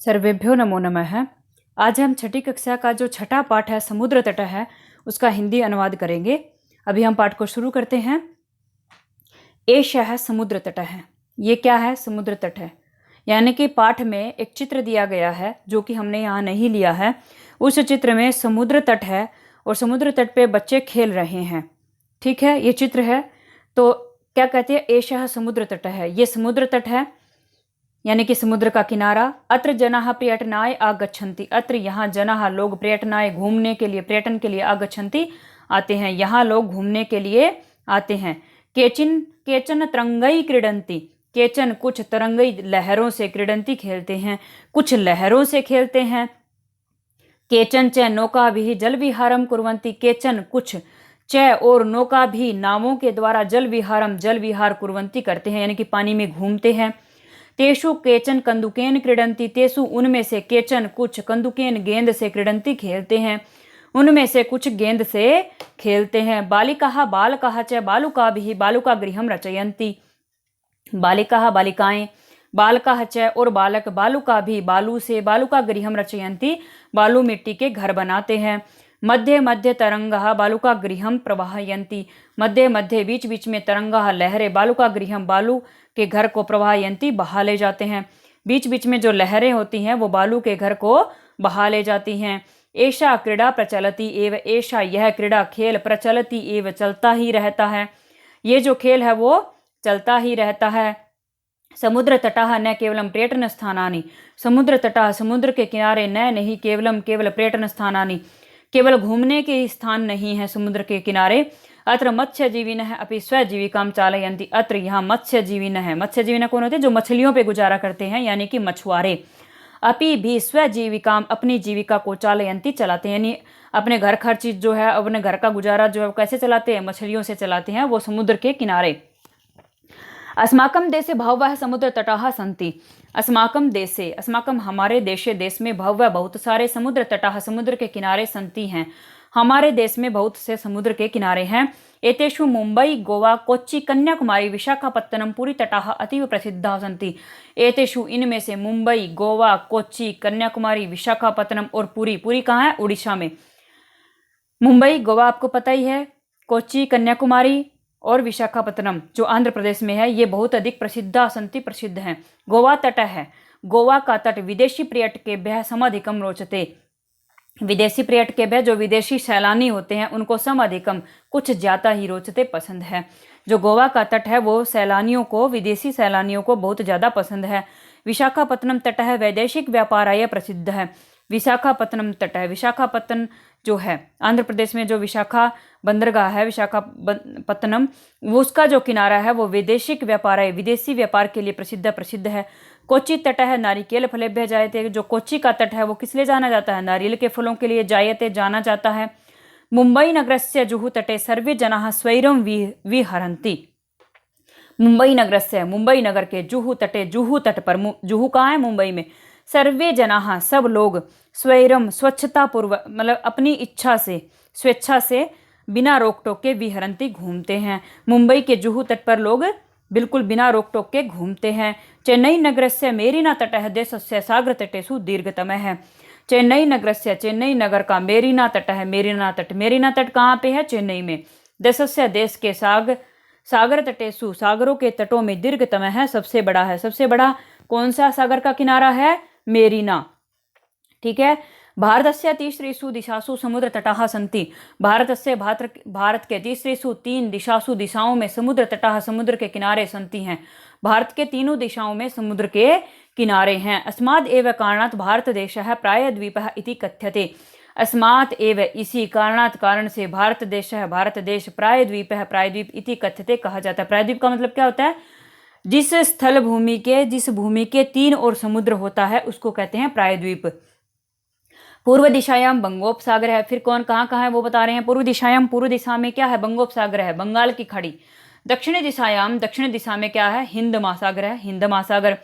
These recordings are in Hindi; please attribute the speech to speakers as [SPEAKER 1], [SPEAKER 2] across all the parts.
[SPEAKER 1] सर्वेभ्यो नमो नमः। आज हम छठी कक्षा का जो छठा पाठ है समुद्र तट है उसका हिंदी अनुवाद करेंगे। अभी हम पाठ को शुरू करते हैं। एषः समुद्र तट है। ये क्या है? समुद्र तट है। यानी कि पाठ में एक चित्र दिया गया है जो कि हमने यहाँ नहीं लिया है। उस चित्र में समुद्र तट है और समुद्र तट पे बच्चे खेल रहे हैं। ठीक है, ये चित्र है। तो क्या कहते हैं? एषः समुद्र तट है। ये समुद्र तट है यानी कि समुद्र का किनारा। अत्र जनाः पर्यटनाय आगच्छन्ति। अत्र यहाँ जनाः लोग पर्यटनाय घूमने के लिए, पर्यटन के लिए आगच्छन्ति आते हैं। यहाँ लोग घूमने के लिए आते हैं। केचन तरंगई क्रीडन्ति। केचन कुछ तरंगई लहरों से, क्रीडन्ति खेलते हैं, कुछ लहरों से खेलते हैं। केचन च नौका भी जल विहारम कुर्वन्ति। केचन कुछ च और नौका भी नावों के द्वारा जल विहार कुर्वन्ति करते हैं यानी कि पानी में घूमते हैं। तेषु केचन कंदुकेन क्रीडन्ति। तेषु उनमें से केचन कुछ कंदुकेन गेंद से क्रीडन्ति खेलते हैं, उनमें से कुछ गेंद से खेलते हैं। बालिकाः बालकाः च बालुकाभिः बालुका गृहं रचयन्ति। बालिकाः बालिकाएं, बालकाः च और बालक, बालुका भी बालू से बालुका गृहं रचयन्ति बालू मिट्टी के घर बनाते हैं। मध्य मध्य तरंगः बालुका गृहं प्रवाहयन्ति। मध्य मध्य बीच बीच में तरंगः लहरें बालुका गृहं बालू के घर को प्रवाहयन्ति बहा ले जाते हैं। बीच बीच में जो लहरें होती हैं वो बालू के घर को बहा ले जाती हैं। एषा क्रीड़ा प्रचलति एव। एषा यह क्रीड़ा खेल प्रचलति एव चलता ही रहता है। ये जो खेल है वो चलता ही रहता है। समुद्र तटः न केवलम पर्यटन स्थानानि। समुद्र तटः समुद्र के किनारे न नहीं केवल पर्यटन स्थानानि, केवल घूमने के स्थान नहीं है समुद्र के किनारे। अत्र मत्स्यजीविनः अपि स्वजीविकां चालयन्ति। अत्र यहाँ मत्स्यजीविनः, मत्स्यजीविनः कौन होते हैं? जो मछलियों पे गुजारा करते हैं यानी कि मछुआरे। अपि भी स्वजीविकां अपनी जीविका को चालयन्ति चलाते हैं, यानी अपने घर खर्च जो है, अपने घर का गुजारा जो है कैसे चलाते हैं? मछलियों से चलाते हैं, वो समुद्र के किनारे। अस्माकं देशे बहवः समुद्र तटाः सन्ति। अस्माकं देशे, अस्माकं हमारे देशे, देश में बहवः बहुत सारे समुद्र तटाः समुद्र के किनारे सन्ति हैं। हमारे देश में बहुत से समुद्र के किनारे हैं। एतेषु मुंबई गोवा कोच्चि कन्याकुमारी विशाखापत्तनम पुरी तटाः अतीव प्रसिद्धाः सन्ति। एतेषु इनमें से मुंबई गोवा कोच्चि कन्याकुमारी विशाखापत्तनम और पुरी, पुरी कहाँ है? उड़ीसा में। मुंबई गोवा आपको पता ही है, कोच्चि कन्याकुमारी और विशाखापत्तनम जो आंध्र प्रदेश में है, ये बहुत अधिक प्रसिद्ध संति प्रसिद्ध हैं। गोवा तट है। गोवा का तट विदेशी पर्यटकेभ्यः समधिकम रोचते। विदेशी पर्यटकेभ्यः जो विदेशी सैलानी होते हैं उनको समधिकम कुछ ज्यादा ही रोचते पसंद है। जो गोवा का तट है वो सैलानियों को, विदेशी सैलानियों को बहुत ज्यादा पसंद है। विशाखापत्तनम तट है वैदेशिक व्यापाराय प्रसिद्ध है। विशाखापत्तनम तट है, विशाखापत्तनम जो है आंध्र प्रदेश में, जो विशाखा बंदरगाह है विशाखापत्तनम, वो उसका जो किनारा है वो वैदेशिक व्यापार है, विदेशी व्यापार के लिए प्रसिद्ध है। कोच्चि तट है नारिकेल फलेभ्यः जायते। जो कोच्चि का तट है वो किस लिए जाना जाता है? नारियल के फलों के लिए जायते, जाना जाता है। मुंबई नगरस्य जुहू तटे सर्वे जनाः स्वैरं विहरन्ति। मुंबई नगरस्य, मुंबई नगर के जुहू तटे, जुहू तट पर, जुहू कहाँ है? मुंबई में। सर्वे जनाः सब लोग, स्वैरम स्वच्छता पूर्वक, मतलब अपनी इच्छा से, स्वेच्छा से, बिना रोक टोक के विहरन्ति घूमते हैं। मुंबई के जुहू तट पर लोग बिल्कुल बिना रोक टोक के घूमते हैं। चेन्नई नगरस्य मेरीना तटः देशस्य सागर तटेषु दीर्घतमः है। चेन्नई नगरस्य, चेन्नई नगर का, मेरीना तटः, मेरीना तट, मेरीना तट कहाँ पे है? चेन्नई में। देशस्य देश के, सागर तटेषु सागरों के तटों में, दीर्घतमः है सबसे बड़ा है। सबसे बड़ा कौन सा सागर का किनारा है? मेरीना। ठीक है। भारतस्य तीसरेषु दिशासु समुद्र तटाः सन्ति। भारत के तीसरेषु, तीन दिशासु दिशाओं में, समुद्र तटाः समुद्र के किनारे सन्ति हैं। भारत के तीनों दिशाओं में समुद्र के किनारे हैं। अस्माद् एव कारणात् भारत देशः प्रायद्वीपः इति कथ्यते। अस्मात् एव इसी कारणात्, कारण से, भारत देशः भारत देश, प्रायद्वीपः प्रायद्वीप इति कथ्यते कहा जाता है। प्रायद्वीप का मतलब क्या होता है? जिस स्थल भूमि के, जिस भूमि के तीन और समुद्र होता है उसको कहते हैं प्रायद्वीप। पूर्व दिशायाम बंगोपसागर है। फिर कौन कहाँ कहाँ है वो बता रहे हैं। पूर्व दिशायाम, पूर्व दिशा में क्या है? बंगोपसागर है, बंगाल की खाड़ी। दक्षिण दिशायाम, दक्षिण दिशा में क्या है? हिंद महासागर है, हिंद महासागर।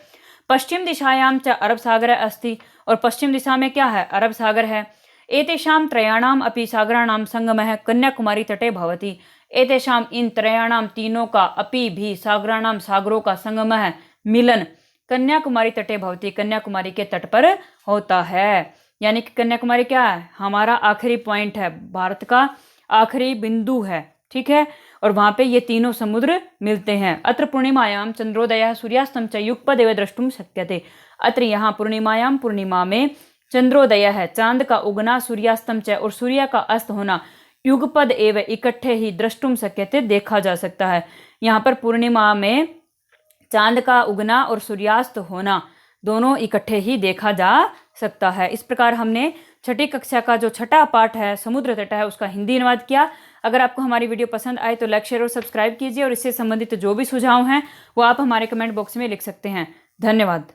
[SPEAKER 1] पश्चिम दिशायाम च अरब सागर अस्ति, और पश्चिम दिशा में क्या है? अरब सागर है। एतेषां त्रयाणाम अपि सागराणाम संगमः कन्याकुमारी तटे भवति। एतेषाम इन त्रयाणाम तीनों का, अपि भी, सागराणाम सागरों का, संगमः मिलन कन्याकुमारी तटे भवती, कन्याकुमारी के तट पर होता है। यानी कि कन्याकुमारी क्या है, हमारा आखिरी पॉइंट है, भारत का आखिरी बिंदु है, ठीक है। और वहां पे ये तीनों समुद्र मिलते हैं। अत्र पूर्णिमायाम चंद्रोदय सूर्यास्तम च युगपद एव द्रष्टुम शक्यते। अत्र यहाँ पूर्णिमायाम, पूर्णिमा में, चंद्रोदय है चांद का उगना, सूर्यास्तम च और सूर्य का अस्त होना, युगपद एव इकट्ठे ही, द्रष्टुम शक्यते देखा जा सकता है। यहाँ पर पूर्णिमा में चांद का उगना और सूर्यास्त होना दोनों इकट्ठे ही देखा जा सकता है। इस प्रकार हमने छठी कक्षा का जो छठा पाठ है समुद्र तट है उसका हिंदी अनुवाद किया। अगर आपको हमारी वीडियो पसंद आए तो लाइक, शेयर और सब्सक्राइब कीजिए और इससे संबंधित जो भी सुझाव हैं वो आप हमारे कमेंट बॉक्स में लिख सकते हैं। धन्यवाद।